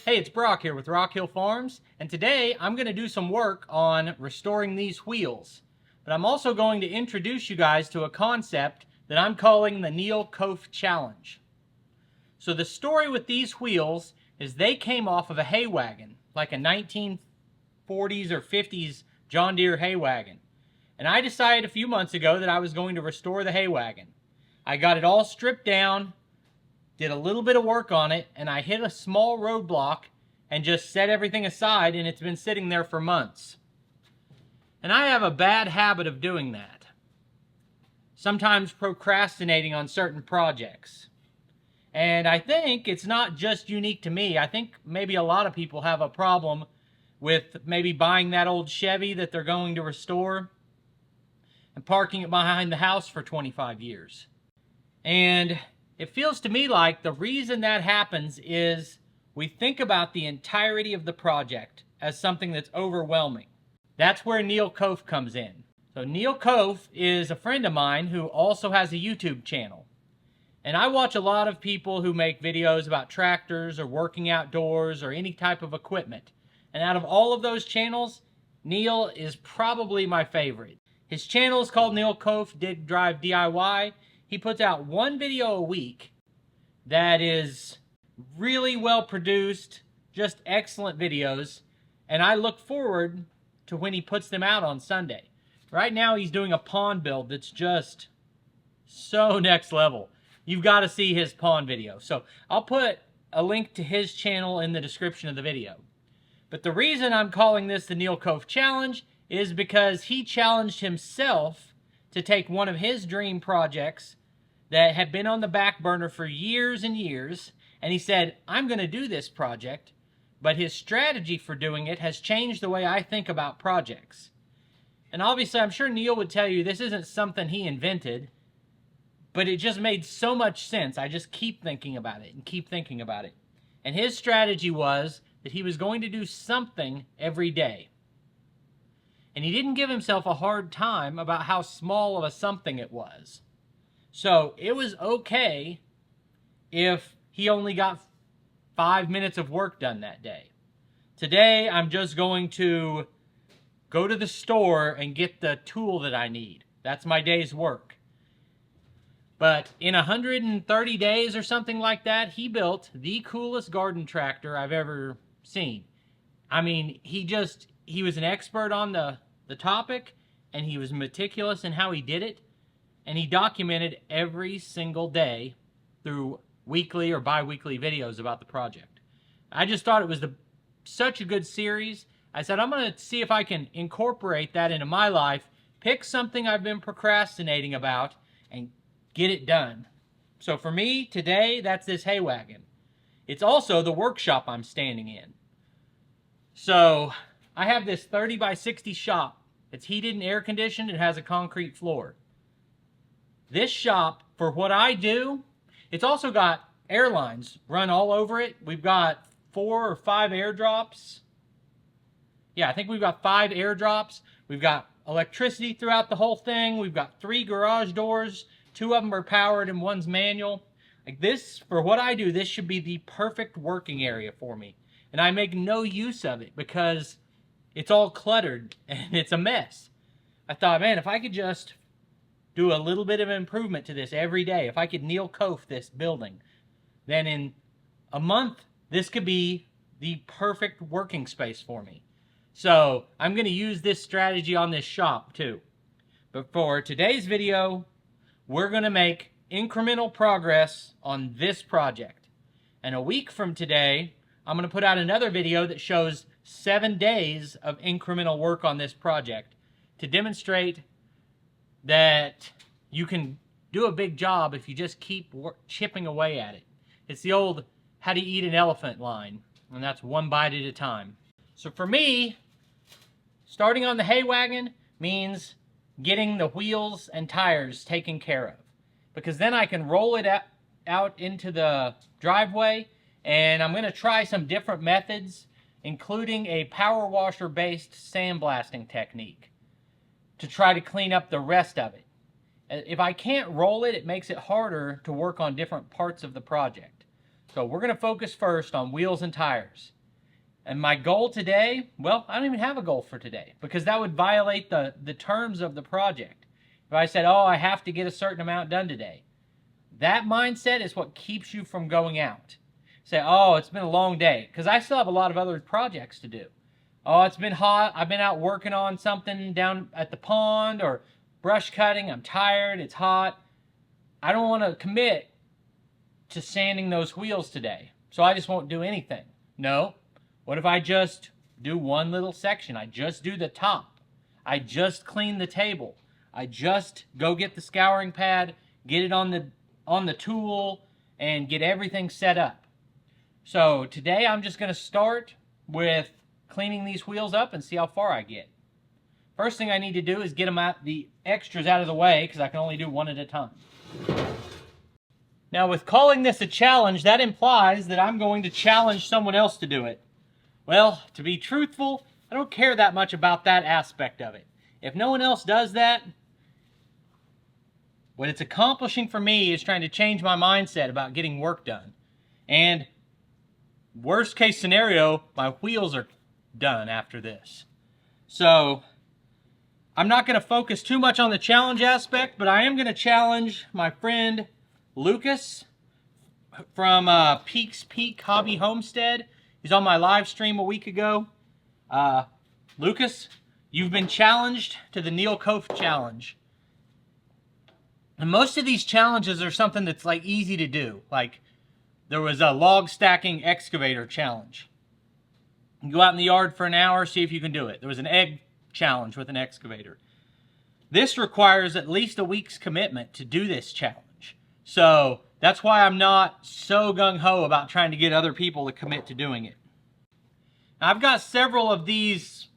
Hey, it's Brock here with Rock Hill Farms, and today I'm going to do some work on restoring these wheels. But I'm also going to introduce you guys to a concept that I'm calling the Neil Koth Challenge. So the story with these wheels is they came off of a hay wagon, like a 1940s or 50s John Deere hay wagon. And I decided a few months ago that I was going to restore the hay wagon. I got it all stripped down, did a little bit of work on it, and I hit a small roadblock and just set everything aside, and it's been sitting there for months. And I have a bad habit of doing that. Sometimes procrastinating on certain projects. And I think it's not just unique to me. I think maybe a lot of people have a problem with maybe buying that old Chevy that they're going to restore and parking it behind the house for 25 years. And it feels to me like the reason that happens is we think about the entirety of the project as something that's overwhelming. That's where Neil Koth comes in. So Neil Koth is a friend of mine who also has a YouTube channel. And I watch a lot of people who make videos about tractors or working outdoors or any type of equipment. And out of all of those channels, Neil is probably my favorite. His channel is called Neil Koth Dig Drive DIY. He puts out one video a week that is really well produced, just excellent videos, and I look forward to when he puts them out on Sunday. Right now he's doing a pond build that's just so next level. You've got to see his pond video. So I'll put a link to his channel in the description of the video. But the reason I'm calling this the Neil Koth Challenge is because he challenged himself to take one of his dream projects that had been on the back burner for years and years, and he said, I'm going to do this project, but his strategy for doing it has changed the way I think about projects. And obviously, I'm sure Neil would tell you this isn't something he invented, but it just made so much sense. I just keep thinking about it and keep thinking about it. And his strategy was that he was going to do something every day. And he didn't give himself a hard time about how small of a something it was. So it was okay if he only got 5 minutes of work done that day. Today, I'm just going to go to the store and get the tool that I need. That's my day's work. But in 130 days or something like that, he built the coolest garden tractor I've ever seen. I mean, he was an expert on the topic, and he was meticulous in how he did it. And he documented every single day through weekly or bi-weekly videos about the project. I just thought it was such a good series. I said, I'm going to see if I can incorporate that into my life, pick something I've been procrastinating about, and get it done. So for me, today, that's this hay wagon. It's also the workshop I'm standing in. So I have this 30 by 60 shop. It's heated and air conditioned. It has a concrete floor. This shop, for what I do, it's also got airlines run all over it. We've got 4 or 5 airdrops. Yeah, I think we've got 5 airdrops. We've got electricity throughout the whole thing. We've got 3 garage doors. 2 of them are powered and one's manual. Like this, for what I do, this should be the perfect working area for me. And I make no use of it because it's all cluttered and it's a mess. I thought, man, if I could just do a little bit of improvement to this every day, if I could Neil Koth this building, then in a month, this could be the perfect working space for me. So I'm going to use this strategy on this shop too. But for today's video, we're going to make incremental progress on this project. And a week from today, I'm going to put out another video that shows 7 days of incremental work on this project to demonstrate that you can do a big job if you just keep chipping away at it. It's the old how do you eat an elephant line, and that's one bite at a time. So for me, starting on the hay wagon means getting the wheels and tires taken care of, because then I can roll it out into the driveway, and I'm going to try some different methods, including a power washer based sandblasting technique to try to clean up the rest of it. If I can't roll it, it makes it harder to work on different parts of the project. So we're going to focus first on wheels and tires. And my goal today, well, I don't even have a goal for today because that would violate the terms of the project. If I said, oh, I have to get a certain amount done today, that mindset is what keeps you from going out. Say, oh, it's been a long day, because I still have a lot of other projects to do. Oh, it's been hot. I've been out working on something down at the pond or brush cutting. I'm tired. It's hot. I don't want to commit to sanding those wheels today, so I just won't do anything. No. What if I just do one little section? I just do the top. I just clean the table. I just go get the scouring pad, get it on the tool, and get everything set up. So today I'm just going to start with cleaning these wheels up and see how far I get. First thing I need to do is get the extras out of the way, because I can only do one at a time. Now, with calling this a challenge, that implies that I'm going to challenge someone else to do it. Well, to be truthful, I don't care that much about that aspect of it. If no one else does that, what it's accomplishing for me is trying to change my mindset about getting work done. And worst case scenario, my wheels are done after this. So I'm not going to focus too much on the challenge aspect, but I am going to challenge my friend Lucas from Peaks Peak Hobby Homestead. He's on my live stream a week ago. Lucas, you've been challenged to the Neil Koth challenge. And most of these challenges are something that's like easy to do. Like there was a log stacking excavator challenge. You go out in the yard for an hour, see if you can do it. There was an egg challenge with an excavator. This requires at least a week's commitment to do this challenge. So that's why I'm not so gung-ho about trying to get other people to commit to doing it. Now, I've got several of these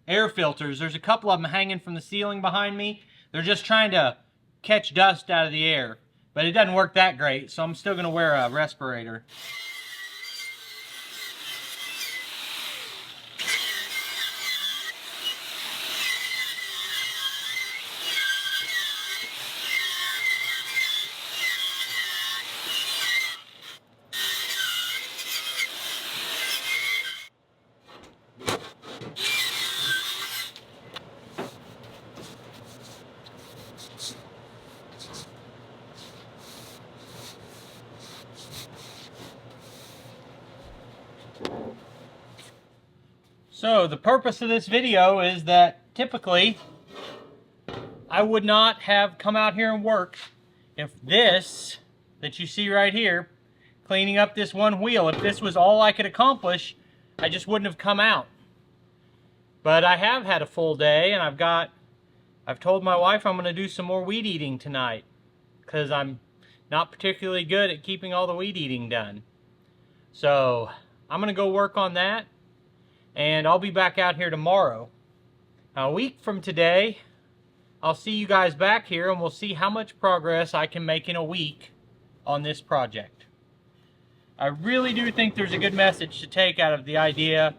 air filters. There's a couple of them hanging from the ceiling behind me. They're just trying to catch dust out of the air, but it doesn't work that great, so I'm still going to wear a respirator. So the purpose of this video is that typically I would not have come out here and worked if this that you see right here, cleaning up this one wheel, if this was all I could accomplish, I just wouldn't have come out. But I have had a full day, and I've told my wife I'm going to do some more weed eating tonight because I'm not particularly good at keeping all the weed eating done. So I'm going to go work on that. And I'll be back out here tomorrow. Now, a week from today, I'll see you guys back here and we'll see how much progress I can make in a week on this project. I really do think there's a good message to take out of the idea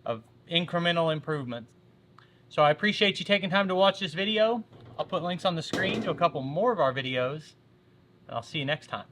of incremental improvements. So I appreciate you taking time to watch this video. I'll put links on the screen to a couple more of our videos, and I'll see you next time.